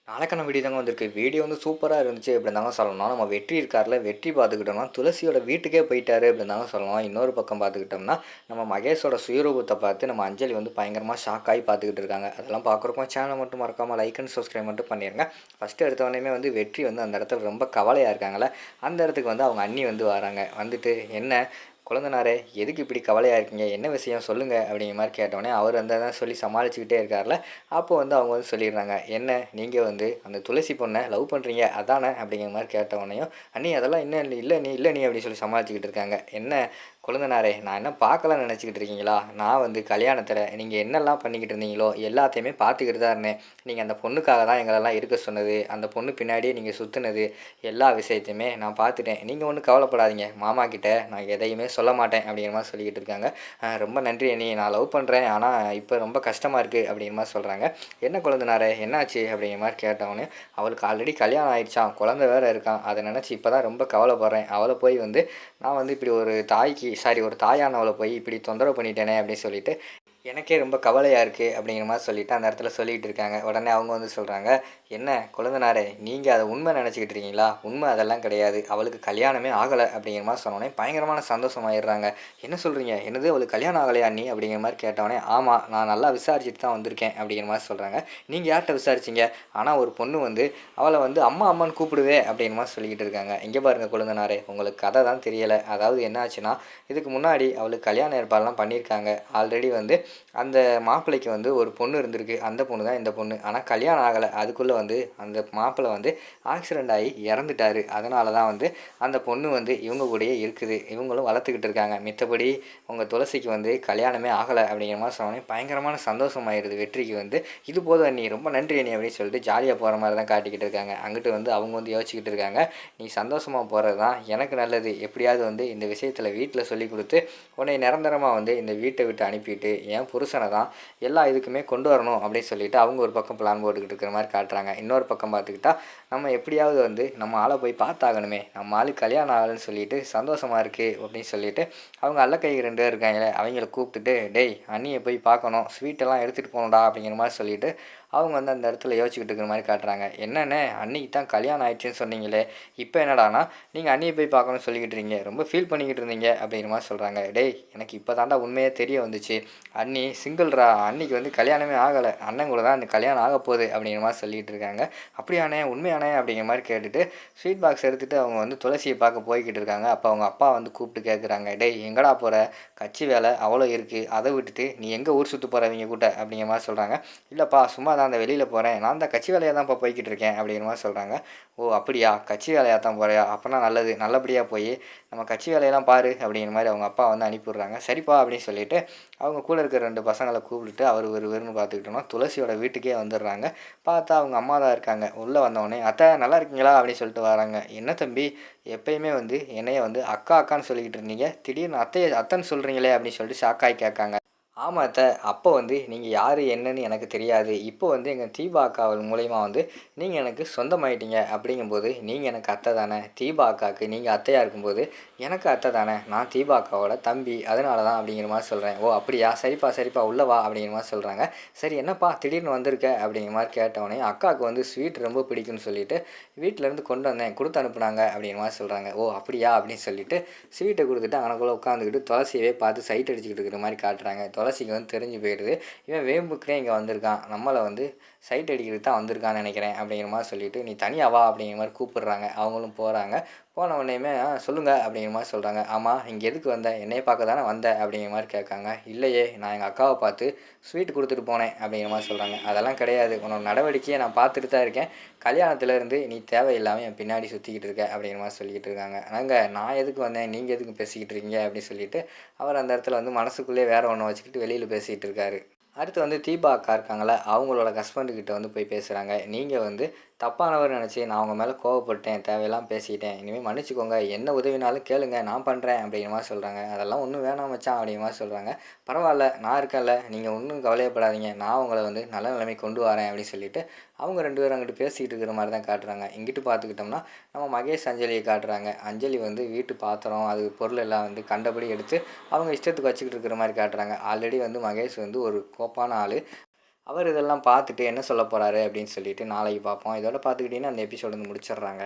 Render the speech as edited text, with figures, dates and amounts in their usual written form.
நாளைக்கான வீடியோ தாங்க வந்திருக்கு. வீடியோ வந்து சூப்பரா இருந்துச்சு அப்படின்னு தாங்க சொல்லணும். நம்ம வெற்றி இருக்கார்ல, வெற்றி பார்த்துக்கிட்டோம்னா, துளசியோட வீட்டுக்கே போயிட்டாரு அப்படின்னு தாங்க சொல்லணும். இன்னொரு பக்கம் பார்த்துக்கிட்டோம்னா, நம்ம மகேஷோட சுயரூபத்த பார்த்து நம்ம அஞ்சலி வந்து பயங்கரமா ஷாக் ஆகி பார்த்துக்கிட்டு இருக்காங்க. அதெல்லாம் பார்க்குறப்போ சேனலை மட்டும் மறக்காம லைக் அண்ட் சப்ஸ்கிரைப் மட்டும் பண்ணிருங்க. ஃபர்ஸ்ட் எடுத்தோனேயுமே வந்து வெற்றி வந்து அந்த இடத்துல ரொம்ப கவலையா இருக்காங்கல்ல, அந்த இடத்துக்கு வந்து அவங்க அண்ணி வந்து வராங்க. வந்துட்டு, "என்ன கொழுந்தனாரே, எதுக்கு இப்படி கவலையா இருக்கீங்க? என்ன விஷயம் சொல்லுங்க?" அப்படிங்கிற மாரி கேட்டோனே, அவர் அந்த தான் சொல்லி சமாளிச்சுக்கிட்டே இருக்கார்ல. அப்போ வந்து அவங்க வந்து சொல்லிடுறாங்க, "என்ன நீங்க வந்து அந்த துளசி பொண்ண லவ் பண்றீங்க அதானே?" அப்படிங்கிற மாரி கேட்ட உடனேயும், "அண்ணி அதெல்லாம் இன்னும் இல்ல நீ" அப்படின்னு சொல்லி சமாளிச்சுக்கிட்டு இருக்காங்க. "என்ன கொழுந்தனாரே, நான் என்ன பார்க்கலாம்னு நெனச்சுக்கிட்டு இருக்கீங்களா? நான் வந்து கல்யாணத்துல நீங்க என்னெல்லாம் பண்ணிக்கிட்டு இருந்தீங்களோ எல்லாத்தையுமே பார்த்துக்கிட்டு தான் இருந்தேன். நீங்க அந்த பொண்ணுக்காக தான் எங்களெல்லாம் இருக்க சொன்னது, அந்த பொண்ணு பின்னாடியே நீங்க சுத்துனது, எல்லா விஷயத்தையுமே நான் பார்த்துட்டேன். நீங்க ஒண்ணும் கவலைப்படாதீங்க. மாமா கிட்ட நான் எதையுமே சொல்ல மாட்டேன்." அப்படிங்கிற மாரி சொல்லிக்கிட்டு இருக்காங்க. ரொம்ப நன்றி அண்ணி. நான் லவ் பண்றேன். ஆனா இப்ப ரொம்ப கஷ்டமா இருக்கு." அப்படிங்கிற மாரி சொல்றாங்க. "என்ன கொழுந்தனாரே என்னாச்சு?" அப்படிங்கிற மாரி கேட்டவுடனே, "அவளுக்கு ஆல்ரெடி கல்யாணம் ஆயிடுச்சாம். குழந்தை வேற இருக்கான். அத நெனச்சு இப்ப தான் ரொம்ப கவலைப்படுறேன். அவள போய் வந்து நான் வந்து இப்படி ஒரு தாயானவள போய் இப்படி தொந்தரவு பண்ணிட்டேனே." அப்படின்னு சொல்லிட்டு எனக்கே ரொம்ப கவலையா இருக்கு அப்படிங்கிற மாரி சொல்லிட்டு அந்த இடத்துல சொல்லிட்டு இருக்காங்க. உடனே அவங்க வந்து சொல்றாங்க, "என்ன கொழுந்தனாரே, நீங்க அத உண்மை நெனச்சுக்கிட்டு இருக்கீங்களா? உண்மை அதெல்லாம் கிடையாது. அவளுக்கு கல்யாணமே ஆகல." அப்படிங்கிற மாரி சொன்னோனே பயங்கரமான சந்தோஷமாயிடுறாங்க. "என்ன சொல்றீங்க? என்னது அவளுக்கு கல்யாணம் ஆகலையா அண்ணி?" அப்படிங்கிற மாரி கேட்டவுடனே, "ஆமா, நான் நல்லா விசாரிச்சுட்டு தான் வந்திருக்கேன்." அப்படிங்கிற மாரி சொல்றாங்க. "நீங்க யார்ட்ட விசாரிச்சீங்க? ஆனா ஒரு பொண்ணு வந்து அவள வந்து அம்மா அம்மான்னு கூப்பிடுதே." அப்படிங்கிற மாரி சொல்லிக்கிட்டு இருக்காங்க. "இங்க பாருங்க கொழுந்தனாரே, உங்களுக்கு கதை தான் தெரியல. அதாவது என்ன ஆச்சுன்னா, இதுக்கு முன்னாடி அவளுக்கு கல்யாண ஏற்பாடுலாம் பண்ணியிருக்காங்க. ஆல்ரெடி வந்து அந்த மாப்பிள்ளைக்கு வந்து ஒரு பொண்ணு இருந்திருக்கு. அந்த பொண்ணு தான் இந்த பொண்ணு. ஆனா கல்யாணம் ஆகல. அதுக்குள்ள வந்து அந்த மாப்பிள்ளை வந்து ஆக்சிடென்ட் ஆகி இறந்துட்டாரு. அதனால தான் வந்து அந்த பொண்ணு வந்து இவங்க கூடயே இருக்குது. இவங்களும் வளர்த்துக்கிட்டு இருக்காங்க. மித்தபடி உங்க துளசிக்கு வந்து கல்யாணமே ஆகல." அப்படிங்கிற மாரி சொன்னோனே பயங்கரமான சந்தோஷமாயிருது வெற்றிக்கு வந்து. "இது போதும் அண்ணி. ரொம்ப நன்றி அண்ணி." அப்படின்னு சொல்லிட்டு ஜாலியா போற மாரி தான் காட்டிக்கிட்டு இருக்காங்க. அங்கிட்டு வந்து அவங்க வந்து யோசிச்சுக்கிட்டு இருக்காங்க, "நீ சந்தோஷமா போறது தான் எனக்கு நல்லது. எப்படியாவது வந்து இந்த விஷயத்துல வீட்ல சொல்லிக் குடுத்து, உன்னை நிரந்தரமா வந்து இந்த வீட்ட விட்டு அனுப்பிட்டு, என் புருஷன தான் எல்லா இதுக்குமே கொண்டு வரணும்." அப்படின்னு சொல்லிட்டு அவங்க ஒரு பக்கம் பிளான் போட்டுக்கிட்டு இருக்கிற மாரி காட்டுறாங்க. இன்னொரு பக்கம் பார்த்துக்கிட்டா, நம்ம எப்படியாவது வந்து நம்ம ஆள போய் பார்த்தாகணுமே. நம்ம ஆளுக்கு கல்யாணம் ஆகலன்னு சொல்லிட்டு சந்தோஷமா இருக்கு அப்படின்னு சொல்லிட்டு, அவங்க அல்லக்கைங்க 2 பேர் இருக்காங்கல்ல, அவங்கள கூப்பிட்டுட்டு, "டேய் அண்ணிய போய் பார்க்கணும். ஸ்வீட்டெல்லாம் எடுத்துட்டு போணும்டா." அப்படிங்கிற மாரி சொல்லிட்டு, அவங்க வந்து அந்த இடத்துல யோசிச்சுக்கிட்டு இருக்கிற மாரி காட்டுறாங்க. "என்னண்ணே அண்ணிக்கு தான் கல்யாணம் ஆயிடுச்சுன்னு சொன்னீங்களே, இப்ப என்னடான்னா நீங்க அண்ணிய போய் பார்க்கணும்னு சொல்லிக்கிட்டு இருக்கீங்க. ரொம்ப ஃபீல் பண்ணிக்கிட்டு இருந்தீங்க." அப்படிங்கிற மாரி சொல்றாங்க. "டேய் எனக்கு இப்ப தான்டா உண்மையே தெரிய வந்துச்சு. அண்ணி சிங்கிள்டா. அண்ணிக்கு வந்து கல்யாணமே ஆகல. அண்ணன் கூட தான் கல்யாணம் ஆகப்போகுது." அப்படிங்கிற மாரி சொல்லிட்டு இருக்காங்க. "அப்படியாண்ணே? உண்மையாண்ணே?" அப்படிங்கிற மாரி கேட்டுட்டு, ஸ்வீட் பாக்ஸ் எடுத்துட்டு அவங்க வந்து துளசிய பார்க்க போய்க்கிட்டு இருக்காங்க. அப்ப அவங்க அப்பா வந்து கூப்பிட்டு கேட்குறாங்க, "டேய் எங்கடா போற? கட்சி வேலை அவ்வளோ இருக்கு. அத விட்டுட்டு நீ எங்க ஊர் சுத்த போற இவங்க கூட்ட?" அப்படிங்கிற மாரி சொல்றாங்க. "இல்லப்பா சும்மா தான் அந்த வெளியில போறேன். நான் தான் கட்சி வேலையா தான்ப்பா போய்க்கிட்டு இருக்கேன்." அப்படிங்கிற மாரி சொல்றாங்க. "ஓ அப்படியா? கட்சி வேலையா தான் போறியா? அப்பன்னா நல்லது. நல்லபடியா போயி நம்ம கட்சி வேலையெல்லாம் பாரு." அப்படிங்கிற மாரி அவங்க அப்பா வந்து அனுப்பி விடுறாங்க. "சரிப்பா." அப்படின்னு சொல்லிட்டு அவங்க கூட இருக்கிற 2 பசங்கள கூப்பிட்டுட்டு அவர் வெறுன்னு பார்த்துக்கிட்டோம்னா துளசியோட வீட்டுக்கே வந்துடுறாங்க. பார்த்தா அவங்க அம்மா தான் இருக்காங்க. உள்ள வந்தவுடனே, "அத்தை நல்லா இருக்கீங்களா?" அப்படின்னு சொல்லிட்டு வராங்க. "என்ன தம்பி எப்பயுமே வந்து என்னைய வந்து அக்கா அக்கான்னு சொல்லிக்கிட்டு இருந்தீங்க. திடீர்னு அத்தைன்னு சொல்றீங்களே?" அப்படின்னு சொல்லிட்டு ஷாக் ஆயி கேட்காங்க. "ஆமா அத்த. அப்போ வந்து நீங்க யாரு என்னன்னு எனக்கு தெரியாது. இப்போ வந்து எங்க தீபா அக்காவல் மூலியமா வந்து நீங்க எனக்கு சொந்தமாயிட்டீங்க. அப்படிங்கும்போது நீங்க எனக்கு அத்தை தானே. தீபா அக்காவுக்கு நீங்க அத்தையா இருக்கும்போது எனக்கு அத்தை தானே. நான் தீபா அக்காவோட தம்பி. அதனால தான்." அப்படிங்கிற மாரி சொல்றேன். "ஓ அப்படியா? சரிப்பா சரிப்பா உள்ள வா." அப்படிங்கிற மாரி சொல்றாங்க. "சரி என்னப்பா திடீர்னு வந்திருக்க?" அப்படிங்கிற மாரி கேட்டவுடனே, அக்காவுக்கு வந்து ஸ்வீட் ரொம்ப பிடிக்கும்னு சொல்லிட்டு வீட்லேருந்து கொண்டு வந்தேன். குடுத்து அனுப்புனாங்க." அப்படிங்கிற மாரி சொல்றாங்க. "ஓ அப்படியா?" அப்படின்னு சொல்லிட்டு ஸ்வீட்ட குடுத்துட்டு அங்கனக்குள்ள உட்காந்துக்கிட்டு துளசியவே பார்த்து சைட் அடிச்சுக்கிட்டு இருக்கிற மாரி காட்டுறாங்க. துளசிக்கு வந்து தெரிஞ்சு போயிடுது. இவன் வேம்புக்குன்னே இங்க வந்திருக்கான். நம்மள வந்து சைட் அடிக்கிறதுக்கு தான் வந்திருக்கான்னு நெனைக்கிறேன். அப்படிங்கிற மாரி சொல்லிட்டு, "நீ தனியா வா." அப்படிங்கிற மாரி கூப்பிடுறாங்க. அவங்களும் போறாங்க. போன உடனேயுமே, சொல்லுங்க." அப்படிங்கிற மாரி சொல்றாங்க. "ஆமா இங்க எதுக்கு வந்த? என்னைய பார்க்க தானே வந்த?" அப்படிங்கிற மாரி கேட்காங்க. "இல்லையே நான் எங்க அக்காவ பார்த்து ஸ்வீட் குடுத்துட்டு போனேன்." அப்படிங்கிற மாரி சொல்றாங்க. "அதெல்லாம் கிடையாது. உன்னோட நடவடிக்கைய நான் பார்த்துட்டு தான் இருக்கேன். கல்யாணத்துல இருந்து நீ தேவையில்லாம என் பின்னாடி சுத்திக்கிட்டு இருக்க." அப்படிங்கிற மாரி சொல்லிக்கிட்டு இருக்காங்க. "ஏங்க நான் எதுக்கு வந்தேன்? நீங்க எதுக்கு பேசிக்கிட்டு இருக்கீங்க?" அப்படின்னு சொல்லிட்டு அவர் அந்த இடத்துல வந்து மனசுக்குள்ளேயே வேற ஒண்ண வச்சுக்கிட்டு வெளியில பேசிட்டு இருக்காரு. அடுத்து வந்து தீபா அக்கா இருக்காங்கல்ல, அவங்களோட ஹஸ்பண்ட் கிட்ட வந்து போய் பேசுறாங்க. "நீங்க வந்து தப்பானவர்ன்னு நெனச்சு நான் உங்க மேல கோவப்பட்டேன். தேவையில்லாம பேசிட்டேன். இனிமே மன்னிச்சுக்கோங்க. என்ன உதவினாலும் கேளுங்க. நான் பண்றேன்." அப்படிங்கிற மாரி சொல்றாங்க. "அதெல்லாம் ஒண்ணும் வேணாம் மச்சான்." அப்படிங்கிற மாரி சொல்றாங்க. "பரவால்ல நான் இருக்கேன்ல. நீங்க ஒண்ணும் கவலையப்படாதீங்க. நான் உங்கள வந்து நல்ல நிலைமைக்கு கொண்டு வரேன்." அப்படின்னு சொல்லிட்டு அவங்க 2 பேரும் அங்கிட்டு பேசிக்கிட்டு இருக்கிற மாரி தான் காட்டுறாங்க. இங்கிட்டு பார்த்துக்கிட்டோம்னா, நம்ம மகேஷ், அஞ்சலிய காட்டுறாங்க. அஞ்சலி வந்து வீட்டு பாத்திரம், அது பொருள் எல்லாம் வந்து கண்டபடி எடுத்து அவங்க இஷ்டத்துக்கு வச்சுக்கிட்டு இருக்கிற மாரி காட்டுறாங்க. ஆல்ரெடி வந்து மகேஷ் வந்து ஒரு கோப்பான ஆளு. அவர் இதெல்லாம் பார்த்துட்டு என்ன சொல்ல போறாரு அப்படின்னு சொல்லிட்டு நாளைக்கு பார்ப்போம். இதோட பார்த்துக்கிட்டீங்கன்னா அந்த எபிசோட் வந்து முடிச்சிடுறாங்க.